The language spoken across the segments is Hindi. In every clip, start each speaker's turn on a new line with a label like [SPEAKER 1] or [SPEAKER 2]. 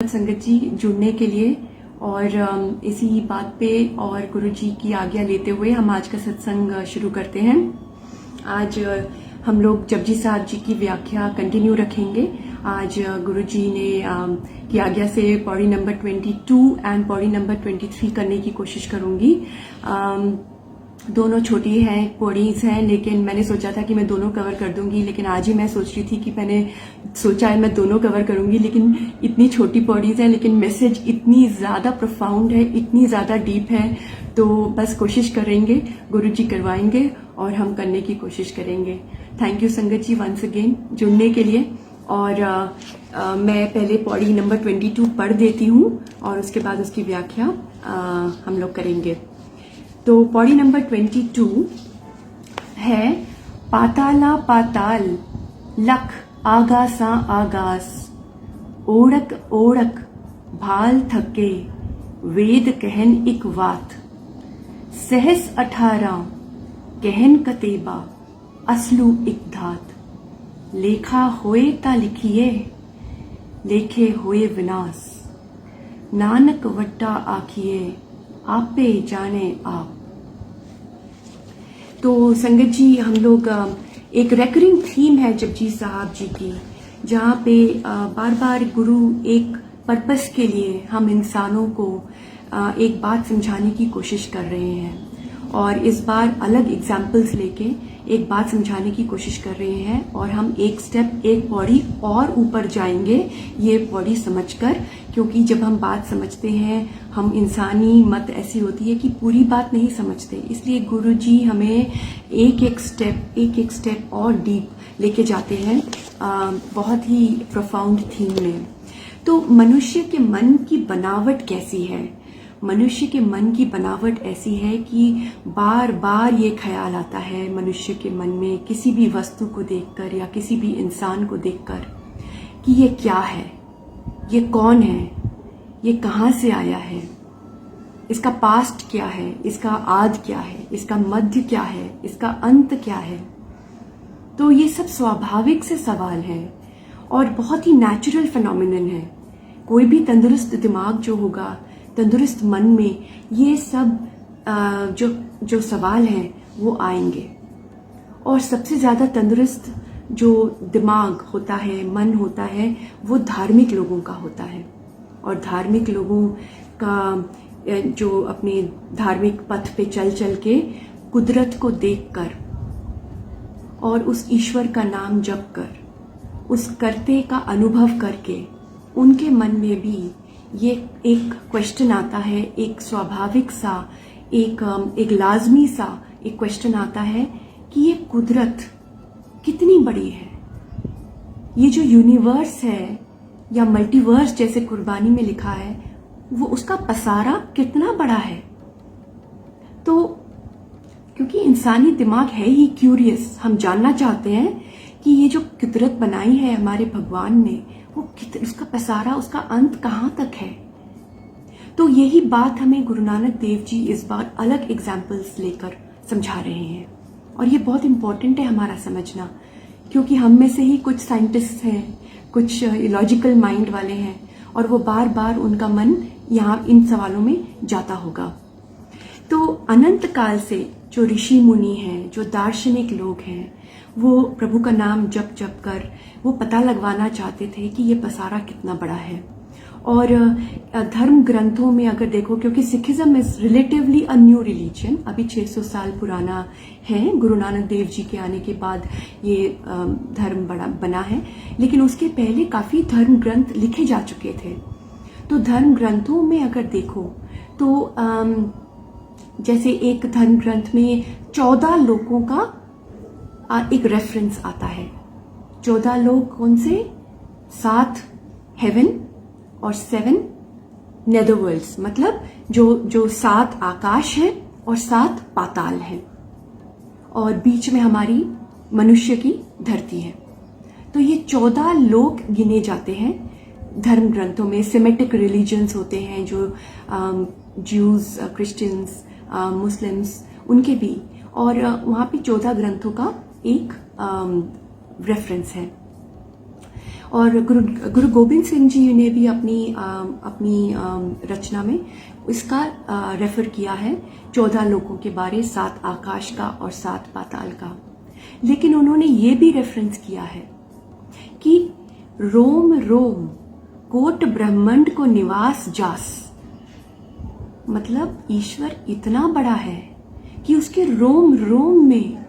[SPEAKER 1] संगत जी जुड़ने के लिए और इसी बात पे और गुरु जी की आज्ञा लेते हुए हम आज का सत्संग शुरू करते हैं। आज हम लोग जपजी साहब जी की व्याख्या कंटिन्यू रखेंगे। आज गुरु जी ने की आज्ञा से Pauri number 22 and Pauri number 23 करने की कोशिश करूंगी। दोनों छोटी हैं, पौड़ीज हैं, लेकिन मैंने सोचा था कि मैं दोनों कवर कर दूंगी, लेकिन आज ही मैं सोच रही थी कि मैंने सोचा है मैं दोनों कवर करूंगी, लेकिन इतनी छोटी पौड़ीज हैं लेकिन मैसेज इतनी ज़्यादा प्रोफाउंड है, इतनी ज़्यादा डीप है। तो बस कोशिश करेंगे, गुरु जी करवाएंगे और हम करने की कोशिश करेंगे। थैंक यू संगत जी वंस अगेन जुड़ने के लिए। और मैं पहले पौड़ी नंबर 22 पढ़ देती हूँ और उसके बाद उसकी व्याख्या हम लोग करेंगे। तो पौड़ी नंबर 22 है, पाताला पाताल लख आगासा आगास, ओढ़क ओढ़क भाल थके वेद कहन इक वात, सहस 18 कहन कतेबा असलू इक धात, लेखा होए ता लिखिए लेखे होए विनाश, नानक वट्टा आखिए आपे जाने आप। तो संगत जी हम लोग एक रेकरिंग थीम है जपजी साहब जी की, जहाँ पे बार बार गुरु एक पर्पस के लिए हम इंसानों को एक बात समझाने की कोशिश कर रहे हैं, और इस बार अलग एग्जाम्पल्स लेके एक बात समझाने की कोशिश कर रहे हैं। और हम एक स्टेप, एक पौड़ी और ऊपर जाएंगे ये पौड़ी समझकर, क्योंकि जब हम बात समझते हैं, हम इंसानी मत ऐसी होती है कि पूरी बात नहीं समझते, इसलिए गुरु जी हमें एक एक स्टेप और डीप लेके जाते हैं बहुत ही प्रोफाउंड थीम में। तो मनुष्य के मन की बनावट कैसी है? मनुष्य के मन की बनावट ऐसी है कि बार बार ये ख्याल आता है मनुष्य के मन में, किसी भी वस्तु को देखकर या किसी भी इंसान को देखकर, कि ये क्या है, ये कौन है, ये कहाँ से आया है, इसका पास्ट क्या है, इसका आद क्या है, इसका मध्य क्या है, इसका अंत क्या है। तो ये सब स्वाभाविक से सवाल हैं और बहुत ही नेचुरल फिनोमिनन है। कोई भी तंदुरुस्त दिमाग जो होगा, तंदुरुस्त मन में ये सब जो सवाल हैं वो आएंगे। और सबसे ज़्यादा तंदुरुस्त जो दिमाग होता है, मन होता है, वो धार्मिक लोगों का होता है। और धार्मिक लोगों का जो अपने धार्मिक पथ पे चल चल के कुदरत को देखकर और उस ईश्वर का नाम जप कर, उस कर्ते का अनुभव करके, उनके मन में भी ये एक क्वेश्चन आता है, एक स्वाभाविक सा, एक लाजमी सा एक क्वेश्चन आता है कि ये कुदरत कितनी बड़ी है, ये जो यूनिवर्स है या मल्टीवर्स जैसे कुर्बानी में लिखा है, वो उसका पसारा कितना बड़ा है। तो क्योंकि इंसानी दिमाग है ही क्यूरियस, हम जानना चाहते हैं कि ये जो कुदरत बनाई है हमारे भगवान ने, वो उसका पसारा, उसका अंत कहाँ तक है। तो यही बात हमें गुरु नानक देव जी इस बार अलग एग्जाम्पल्स लेकर समझा रहे हैं। और ये बहुत इम्पोर्टेंट है हमारा समझना, क्योंकि हम में से ही कुछ साइंटिस्ट हैं, कुछ लॉजिकल माइंड वाले हैं, और वो बार बार उनका मन यहाँ इन सवालों में जाता होगा। तो अनंत काल से जो ऋषि मुनि हैं, जो दार्शनिक लोग हैं, वो प्रभु का नाम जप जप कर वो पता लगवाना चाहते थे कि ये पसारा कितना बड़ा है। और धर्म ग्रंथों में अगर देखो, क्योंकि Sikhism is relatively a new religion, अभी 600 साल पुराना है, गुरु नानक देव जी के आने के बाद ये धर्म बना है, लेकिन उसके पहले काफ़ी धर्म ग्रंथ लिखे जा चुके थे। तो धर्म ग्रंथों में अगर देखो तो जैसे एक धर्म ग्रंथ में 14 लोगों का एक रेफरेंस आता है। 14 लोग कौन से? 7 हेवन और 7 नेदरवर्ल्ड्स, मतलब जो 7 आकाश है और 7 पाताल है, और बीच में हमारी मनुष्य की धरती है। तो ये 14 लोग गिने जाते हैं धर्म ग्रंथों में। सेमेटिक रिलीजन्स होते हैं जो ज्यूज, क्रिश्चियंस, मुस्लिम्स, उनके भी, और वहाँ पे 14 ग्रंथों का एक रेफरेंस है। और गुरु गोबिंद सिंह जी ने भी अपनी रचना में इसका रेफर किया है 14 लोकों के बारे, 7 आकाश का और 7 पाताल का। लेकिन उन्होंने ये भी रेफरेंस किया है कि रोम रोम कोट ब्रह्मांड को निवास जास, मतलब ईश्वर इतना बड़ा है कि उसके रोम रोम में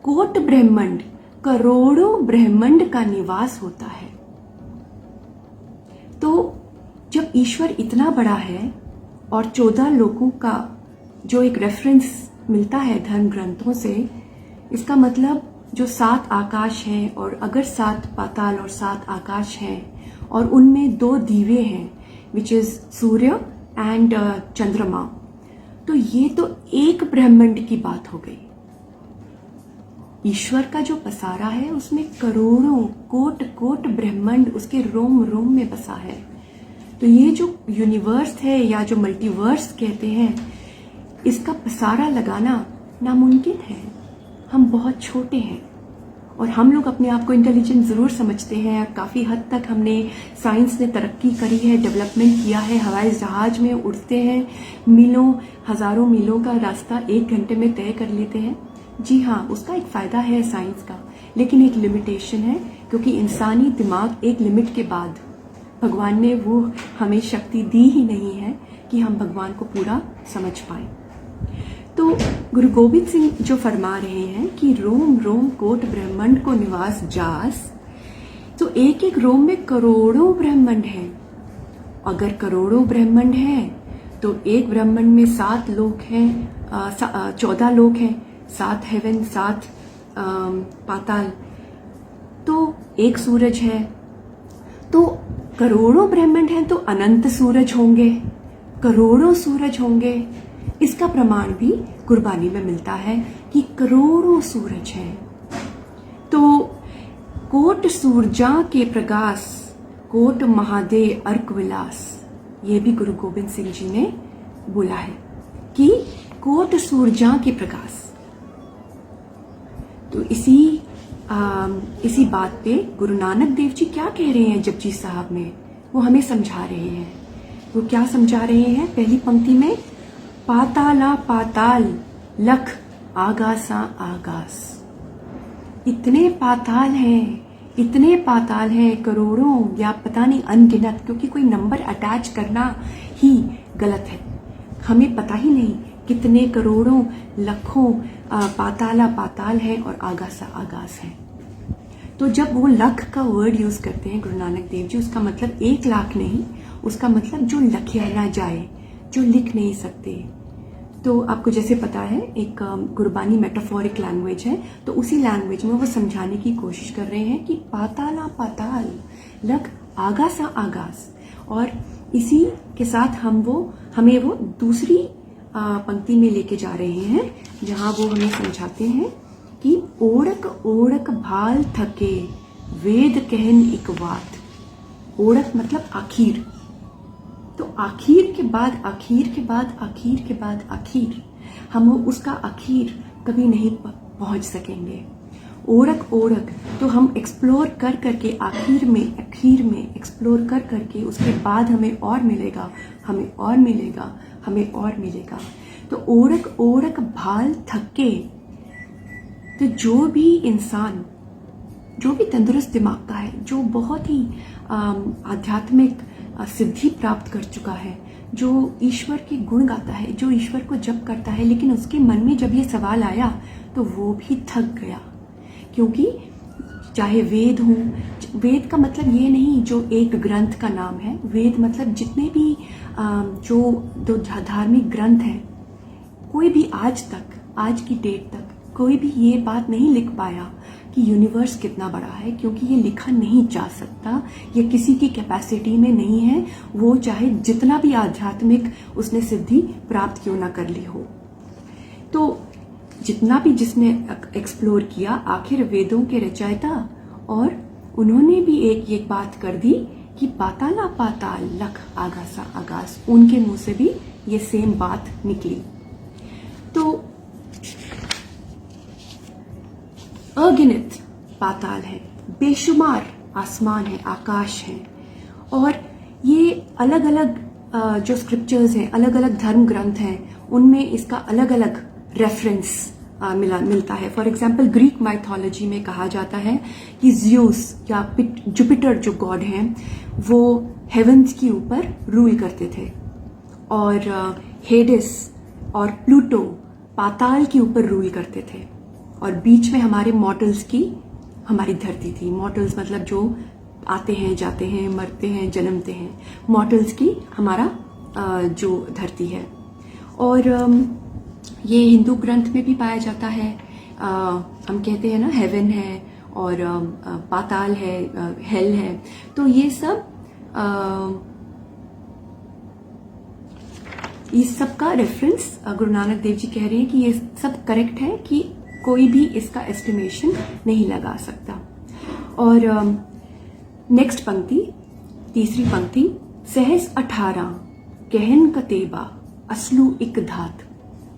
[SPEAKER 1] कोट ब्रह्मांड, करोड़ों ब्रह्मांड का निवास होता है। तो जब ईश्वर इतना बड़ा है और 14 लोकों का जो एक रेफरेंस मिलता है धर्म ग्रंथों से, इसका मतलब जो 7 आकाश हैं और अगर 7 पाताल और 7 आकाश हैं और उनमें 2 दीवे हैं विच इज सूर्य एंड चंद्रमा, तो ये तो एक ब्रह्मांड की बात हो गई। ईश्वर का जो पसारा है उसमें करोड़ों कोट कोट ब्रह्मांड उसके रोम रोम में बसा है। तो ये जो यूनिवर्स है या जो मल्टीवर्स कहते हैं, इसका पसारा लगाना नामुमकिन है। हम बहुत छोटे हैं और हम लोग अपने आप को इंटेलिजेंट ज़रूर समझते हैं। काफ़ी हद तक हमने साइंस ने तरक्की करी है, डेवलपमेंट किया है, हवाई जहाज में उड़ते हैं, मीलों हज़ारों मीलों का रास्ता 1 घंटे में तय कर लेते हैं। जी हाँ, उसका एक फ़ायदा है साइंस का, लेकिन एक लिमिटेशन है, क्योंकि इंसानी दिमाग एक लिमिट के बाद भगवान ने वो हमें शक्ति दी ही नहीं है कि हम भगवान को पूरा समझ पाएं। तो गुरु गोबिंद सिंह जो फरमा रहे हैं कि रोम रोम कोट ब्रह्मांड को निवास जास, तो एक एक रोम में करोड़ों ब्रह्मांड हैं। अगर करोड़ों ब्रह्मांड हैं तो एक ब्रह्मांड में 7 लोक हैं, 14 लोक हैं, 7 हेवन, 7 पाताल, तो एक सूरज है। तो करोड़ों ब्रह्मांड हैं तो अनंत सूरज होंगे, करोड़ों सूरज होंगे। इसका प्रमाण भी गुरबानी में मिलता है कि करोड़ों सूरज हैं। तो कोट सूरजा के प्रकाश, कोट महादे अर्क विलास, ये भी गुरु गोबिंद सिंह जी ने बोला है कि कोट सूरजा के प्रकाश। तो इसी बात पे गुरु नानक देव जी क्या कह रहे हैं जपजी साहब में, वो हमें समझा रहे हैं। वो क्या समझा रहे हैं? पहली पंक्ति में पाताला पाताल लख आगासा आगास, इतने पाताल हैं करोड़ों या पता नहीं अनगिनत, क्योंकि कोई नंबर अटैच करना ही गलत है। हमें पता ही नहीं कितने करोड़ों लखों पाताला पाताल है और आगासा आगास है। तो जब वो लख का वर्ड यूज करते हैं गुरु नानक देव जी, उसका मतलब 1 लाख नहीं, उसका मतलब जो लिखा ना जाए, जो लिख नहीं सकते। तो आपको जैसे पता है एक गुरबानी मेटाफोरिक लैंग्वेज है, तो उसी लैंग्वेज में वो समझाने की कोशिश कर रहे हैं कि पाताला पाताल लख आगासा आगास। और इसी के साथ हमें वो दूसरी पंक्ति में लेके जा रहे हैं, जहां वो हमें समझाते हैं कि ओड़क ओड़क भाल थके वेद कहन इक बात। ओड़क मतलब आखिर, तो आखिर के बाद आखिर के बाद आखिर के बाद आखिर, हम उसका आखिर कभी नहीं पहुंच सकेंगे। ओड़क ओड़क, तो हम एक्सप्लोर कर करके आखिर में एक्सप्लोर कर करके उसके बाद हमें और मिलेगा, हमें और मिलेगा, हमें और मिलेगा। तो ओड़क ओड़क भाल थके, तो जो भी इंसान, जो भी तंदुरुस्त दिमाग का है, जो बहुत ही आध्यात्मिक सिद्धि प्राप्त कर चुका है, जो ईश्वर के गुण गाता है, जो ईश्वर को जप करता है, लेकिन उसके मन में जब ये सवाल आया तो वो भी थक गया। क्योंकि चाहे वेद हो, वेद का मतलब ये नहीं जो एक ग्रंथ का नाम है, वेद मतलब जितने भी जो धार्मिक ग्रंथ हैं, कोई भी आज की डेट तक कोई भी ये बात नहीं लिख पाया कि यूनिवर्स कितना बड़ा है, क्योंकि ये लिखा नहीं जा सकता, ये किसी की कैपेसिटी में नहीं है, वो चाहे जितना भी आध्यात्मिक उसने सिद्धि प्राप्त क्यों ना कर ली हो। तो जितना भी जिसने एक्सप्लोर किया, आखिर वेदों के रचयिता, और उन्होंने भी एक बात कर दी कि पाताला पाताल लख आगासा आगास, उनके मुंह से भी ये सेम बात निकली। तो अगिनत पाताल है, बेशुमार आसमान है, आकाश है। और ये अलग अलग जो स्क्रिप्चर्स हैं, अलग अलग धर्म ग्रंथ हैं, उनमें इसका अलग अलग रेफरेंस मिलता है। फॉर एग्जाम्पल ग्रीक माइथोलॉजी में कहा जाता है कि ज़्यूस या जुपिटर जो गॉड हैं वो हेवंस के ऊपर रूल करते थे, और हेडिस और प्लूटो पाताल के ऊपर रूल करते थे, और बीच में हमारे मॉर्टल्स की हमारी धरती थी। मॉर्टल्स मतलब जो आते हैं, जाते हैं, मरते हैं, जन्मते हैं, मॉर्टल्स की हमारा जो धरती है। और ये हिंदू ग्रंथ में भी पाया जाता है। हम कहते हैं ना हेवन है और पाताल है, हेल है। तो ये सब इस सब का रेफरेंस गुरु नानक देव जी कह रहे हैं कि ये सब करेक्ट है, कि कोई भी इसका एस्टिमेशन नहीं लगा सकता। और नेक्स्ट पंक्ति, तीसरी पंक्ति, सहस 18 कहन कतेबा असलू इक धात।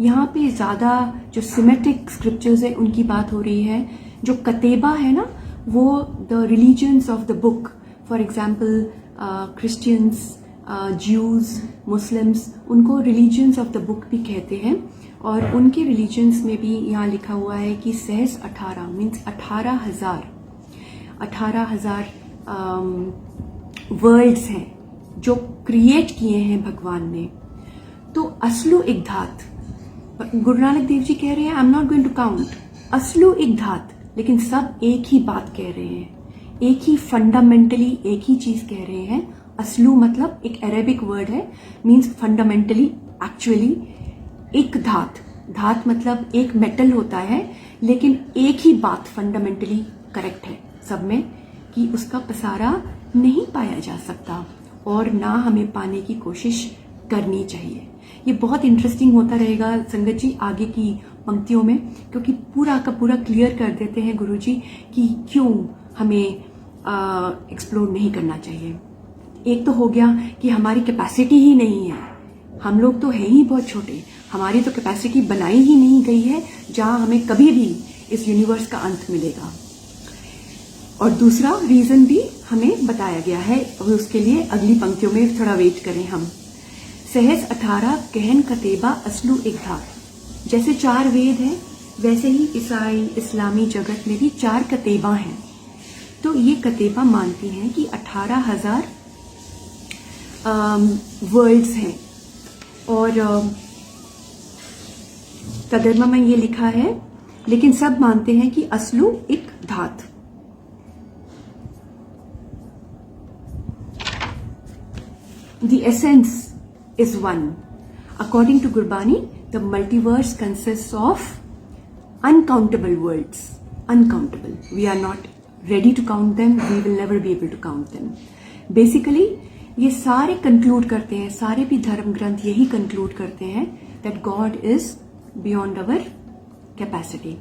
[SPEAKER 1] यहाँ पे ज्यादा जो सिमेटिक स्क्रिप्चर्स है उनकी बात हो रही है। जो कतेबा है ना, वो the religions of the book, for example Christians, Jews, Muslims, उनको रिलीजन्स ऑफ द बुक भी कहते हैं। और उनके रिलीजन्स में भी यहाँ लिखा हुआ है कि सहस 18 मीन्स 18,000 वर्ल्ड्स हैं जो क्रिएट किए हैं भगवान ने। तो असलू एक धात, गुरु नानक देव जी कह रहे हैं I am not going to count, असलू एक धात, लेकिन सब एक ही बात कह रहे हैं, एक ही फंडामेंटली एक ही चीज कह रहे हैं। असलू मतलब एक अरेबिक वर्ड है, मीन्स फंडामेंटली, एक्चुअली एक धात। धात मतलब एक मेटल होता है, लेकिन एक ही बात फंडामेंटली करेक्ट है सब में, कि उसका पसारा नहीं पाया जा सकता और ना हमें पाने की कोशिश करनी चाहिए। ये बहुत इंटरेस्टिंग होता रहेगा संगत जी आगे की पंक्तियों में, क्योंकि पूरा का पूरा क्लियर कर देते हैं गुरु जी कि क्यों हमें एक्सप्लोर नहीं करना चाहिए। एक तो हो गया कि हमारी कैपेसिटी ही नहीं है, हम लोग तो हैं ही बहुत छोटे, हमारी तो कैपेसिटी बनाई ही नहीं गई है जहां हमें कभी भी इस यूनिवर्स का अंत मिलेगा। और दूसरा रीजन भी हमें बताया गया है, और उसके लिए अगली पंक्तियों में थोड़ा वेट करें हम। सहस 18 कहन कतेबा असलू एक धात। जैसे 4 वेद हैं, वैसे ही ईसाई इस्लामी जगत में भी 4 कतेबा हैं। तो ये कतेबा मानती हैं कि 18,000 वर्ल्ड्स हैं। और तदर्मा में ये लिखा है, लेकिन सब मानते हैं कि असलू एक धात। The essence is one. According to Gurbani, the multiverse consists of uncountable worlds. Uncountable. We are not ready to count them. We will never be able to count them. Basically, ये सारे कंक्लूड करते हैं, सारे भी धर्म ग्रंथ यही कंक्लूड करते हैं that God is beyond our capacity.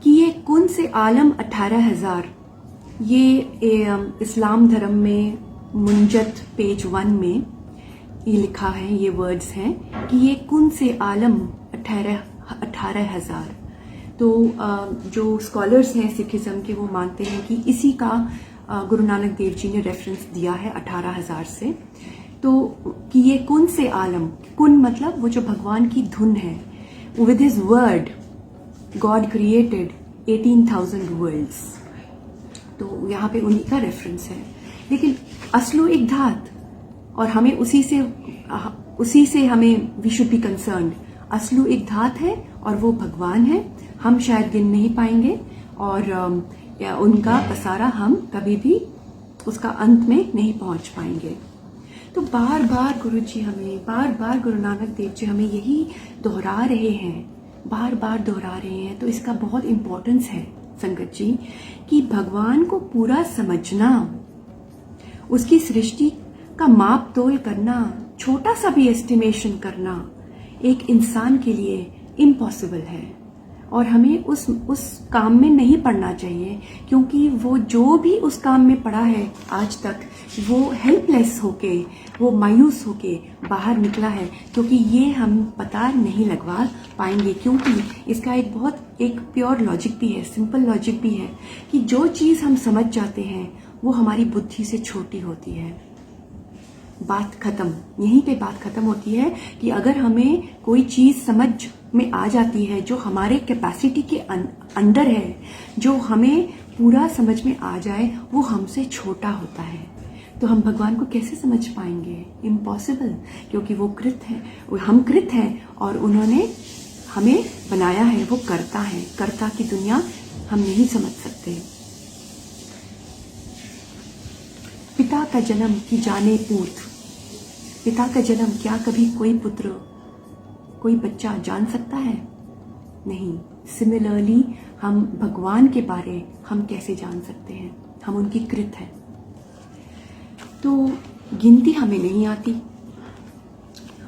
[SPEAKER 1] कि ये कौन से आलम 18,000, ये इस्लाम धर्म में मुंजत पेज 1 में ये लिखा है, ये वर्ड्स हैं कि ये कौन से आलम 18,000। तो जो स्कॉलर्स हैं सिखिज्म के, वो मानते हैं कि इसी का गुरु नानक देव जी ने रेफरेंस दिया है 18,000 से। तो कि ये कौन से आलम, कुन मतलब वो जो भगवान की धुन है, with his word God created 18,000 worlds. तो यहाँ पे उन्हीं का रेफरेंस है। लेकिन असलो एक धात, और हमें उसी से हमें वी शुड बी कंसर्न्ड। असलो एक धात है और वो भगवान है, हम शायद गिन नहीं पाएंगे, और उनका पसारा हम कभी भी उसका अंत में नहीं पहुंच पाएंगे। तो बार बार गुरु जी हमें, बार बार गुरु नानक देव जी हमें यही दोहरा रहे हैं, बार बार दोहरा रहे हैं। तो इसका बहुत इम्पोर्टेंस है संगत जी, कि भगवान को पूरा समझना, उसकी सृष्टि का माप तोल करना, छोटा सा भी एस्टिमेशन करना एक इंसान के लिए इम्पॉसिबल है। और हमें उस काम में नहीं पड़ना चाहिए, क्योंकि वो जो भी उस काम में पड़ा है आज तक, वो हेल्पलेस होके, वो मायूस होके बाहर निकला है, क्योंकि ये हम पता नहीं लगवा पाएंगे। क्योंकि इसका एक प्योर लॉजिक भी है, सिंपल लॉजिक भी है कि जो चीज़ हम समझ जाते हैं वो हमारी बुद्धि से छोटी होती है। बात खत्म, यहीं पे बात खत्म होती है कि अगर हमें कोई चीज़ समझ में आ जाती है जो हमारे कैपेसिटी के अंदर है, जो हमें पूरा समझ में आ जाए, वो हमसे छोटा होता है, तो हम भगवान को कैसे समझ पाएंगे? इम्पॉसिबल, क्योंकि वो कृत है, हम कृत हैं और उन्होंने हमें बनाया है, वो करता है। कर्ता की दुनिया हम नहीं समझ सकते। पिता का जन्म की जाने पूत, पिता का जन्म क्या कभी कोई पुत्र, कोई बच्चा जान सकता है? नहीं। सिमिलरली हम भगवान के बारे हम कैसे जान सकते हैं? हम उनकी कृत हैं। तो गिनती हमें नहीं आती,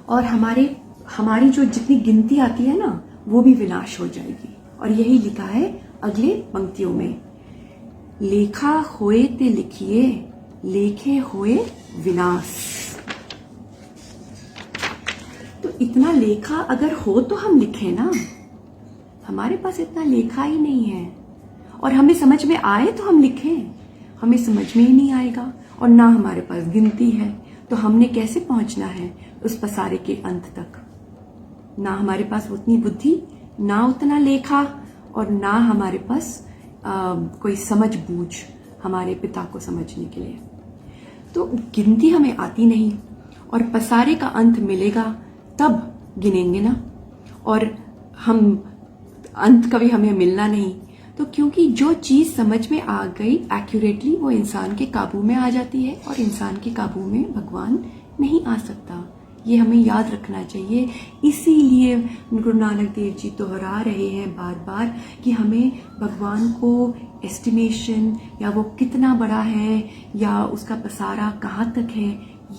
[SPEAKER 1] और हमारी जो जितनी गिनती आती है ना, वो भी विनाश हो जाएगी। और यही लिखा है अगले पंक्तियों में, लेखा होए ते लिखिए, लेखे होए विनाश। तो इतना लेखा अगर हो तो हम लिखें ना, हमारे पास इतना लेखा ही नहीं है। और हमें समझ में आए तो हम लिखें, हमें समझ में ही नहीं आएगा और ना हमारे पास गिनती है, तो हमने कैसे पहुंचना है उस पसारे के अंत तक? ना हमारे पास उतनी बुद्धि, ना उतना लेखा, और ना हमारे पास कोई समझ बूझ हमारे पिता को समझने के लिए। तो गिनती हमें आती नहीं, और पसारे का अंत मिलेगा तब गिनेंगे ना, और हम अंत कभी हमें मिलना नहीं। तो क्योंकि जो चीज़ समझ में आ गई एक्यूरेटली, वो इंसान के काबू में आ जाती है, और इंसान के काबू में भगवान नहीं आ सकता। ये हमें याद रखना चाहिए। इसीलिए गुरु नानक देव जी दोहरा रहे हैं बार बार कि हमें भगवान को एस्टिमेशन, या वो कितना बड़ा है, या उसका पसारा कहाँ तक है,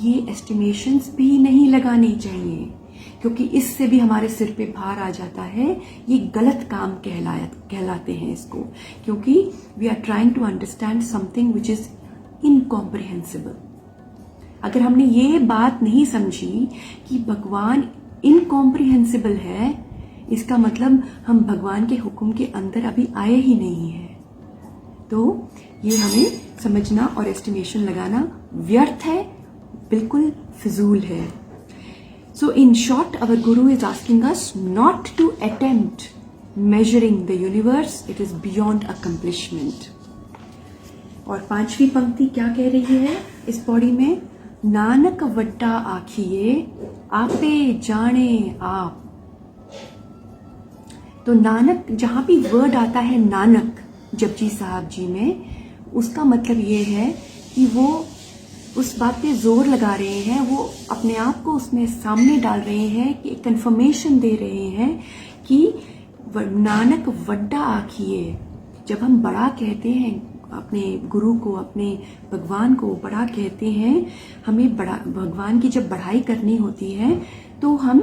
[SPEAKER 1] ये एस्टिमेशंस भी नहीं लगाने चाहिए, क्योंकि इससे भी हमारे सिर पे भार आ जाता है। ये गलत काम कहलाते हैं इसको, क्योंकि we are trying to understand something which is incomprehensible. अगर हमने ये बात नहीं समझी कि भगवान इनकॉम्प्रिहेंसिबल है, इसका मतलब हम भगवान के हुक्म के अंदर अभी आए ही नहीं है। तो ये हमें समझना और एस्टिमेशन लगाना व्यर्थ है, बिल्कुल फिजूल है। So in short, our Guru is asking us not to attempt measuring the universe, it is beyond accomplishment. और 5वीं पंक्ति क्या कह रही है इस पौड़ी में? नानक वड्डा आखिए, आपे जाने आप। तो नानक, जहां भी वर्ड आता है नानक जपजी साहब जी में, उसका मतलब ये है कि वो उस बात पे जोर लगा रहे हैं, वो अपने आप को उसमें सामने डाल रहे हैं, कि कंफर्मेशन दे रहे हैं कि नानक वड्डा आखिए। जब हम बड़ा कहते हैं अपने गुरु को, अपने भगवान को बड़ा कहते हैं, हमें बड़ा भगवान की जब बढ़ाई करनी होती है तो हम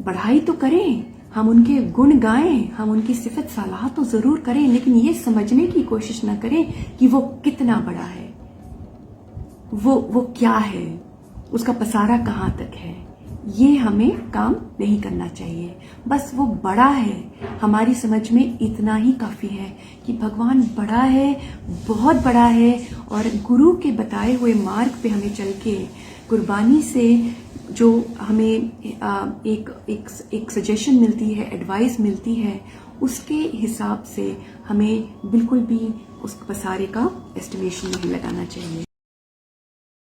[SPEAKER 1] बढ़ाई तो करें, हम उनके गुण गाएं, हम उनकी सिफत सलाह तो जरूर करें, लेकिन ये समझने की कोशिश ना करें कि वो कितना बड़ा है, वो क्या है, उसका पसारा कहाँ तक है। ये हमें काम नहीं करना चाहिए। बस वो बड़ा है, हमारी समझ में इतना ही काफ़ी है कि भगवान बड़ा है, बहुत बड़ा है, और गुरु के बताए हुए मार्ग पे हमें चल के कुर्बानी से जो हमें एक सजेशन मिलती है, एडवाइस मिलती है, उसके हिसाब से हमें बिल्कुल भी उस पसारे का एस्टिमेशन नहीं लगाना चाहिए।